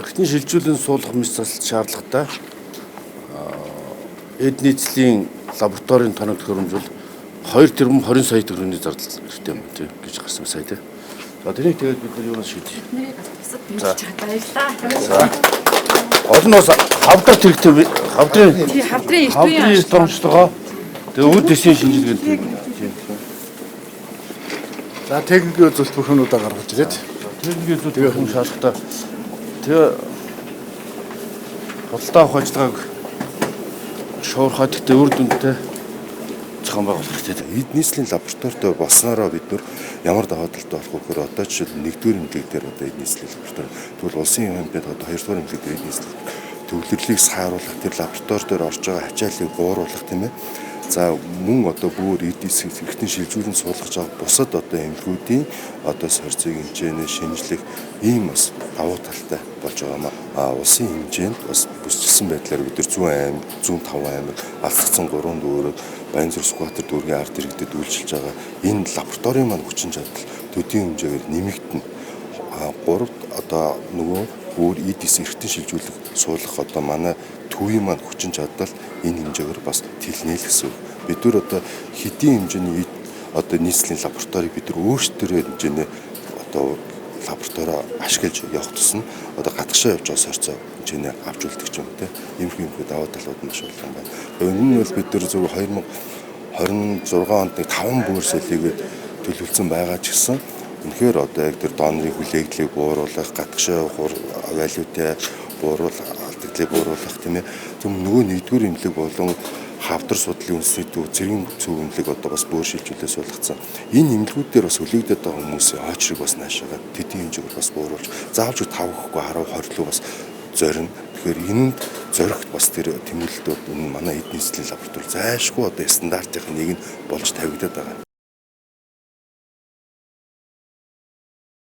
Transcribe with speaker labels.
Speaker 1: эртний шилжүүлэн суулгах мэт засалт шаардлагатай эд нийцлийн лабораторийн тоног төхөөрөмжөл 2 тэрбум 20 сая төгрөгийн зардал хэрэгтэй юм тий гэж гарсан сая тий. За тэрийг тэгээд бид нар юунаас шийдье.
Speaker 2: Нэрийг бусад дэмжиж баярлалаа.
Speaker 1: За. Гол нь бас хавдар хэрэгтэй хавдрын
Speaker 2: хавдрын
Speaker 1: эрт оромжлогоо тэгээд үд дэсийн шинжилгээнд
Speaker 3: За техникийн үзүүлэлт бүхнүүдээ гаргаж ирээд
Speaker 1: техникийн үзүүлэлт хүн шаардлагатай. Тэгээ худалдаа авах ажиллагааг шуурхаад гэхдээ үр дүнтэй зохион байгуулах хэрэгтэй.
Speaker 4: Эд нийслэлийн лабораторид болсноороо бид нар ямар даваа талтай болох вэ гэхээр одоо жишээл 1-р эмнэлэг дээр одоо эд нийслэлийн лаборатори тэгвэл улсын хэмжээнд одоо 2-р эмнэлэг дээр эд нийслэл төвлөрлийг сайруулах тэр лаборатори дээр орж байгаа ачааллыг бууруулах тийм ээ. За мөн одоо бүр эд нийслэл эртний шилжүүлэн суулгаж байгаа бусад одоо эмнэлгүүдийн одоо сорьцыг хэмжээний шинжлэх ийм бас давуу талтай болж байгаа маа. Улсын хэмжээнд бас бүсчилсэн байдлаар бид нар 100 аймаг, 105 аймаг, алсгцсан 3 дүүрэг, Баянзүр Сүхбаатар дүүргийн ард иргэдэд үйлчилж байгаа энэ лабораторийн маань хүчин чадал төдийн хэмжээгээр нэмэгдэнэ. 3-т одоо нөгөө бүр эдис эртний шилжүүлэх суулгах одоо манай төвийн маань хүчин чадал энэ хэмжээгээр бас тэлнэ л гэсэн үг. Бид нар одоо хэдийн хэмжээний одоо нийслэлийн лабораторийг бид нар өөрсдөө хэмжээний одоо лабораторио ашиглаж явах тусна одоо гадагшаа явж байгаа сорьцоо хэмжээний авч үлдэх юм те. Иймэрхүү даваа талууд нь маш олон байна. Энэ нь бол бид нар зөв 2026 онд 5 бүр солигээд төлөвлөсөн байгаа ч гэсэн үнэхээр одоо яг тэр донорын хүлээлтийг бууруулах, гадагшаа валютай бууруулах, алдагдлыг бууруулах тийм ээ. Зөв нөгөө 1-р эмнэлэг болон хавдар судлалын үндэсний цэргийн зөв эмнэлэг одоо бас бүр шилжүүлээ суулгацсан. Энэ эмнэлгүүдээр бас хүлээгдээд байгаа хүмүүсийн очрыг бас наашаагаад тэдний хэмжээгээр бас бууруулж заавч 5 гэхгүй 10 20 лөө бас зорино. Тэгэхээр энэнд зоригт бас тэр тэмүүлэлтүүд манай эд нийслэлийн лаборатори зайлшгүй одоо стандартын нэг нь болж тавигдаад байгаа.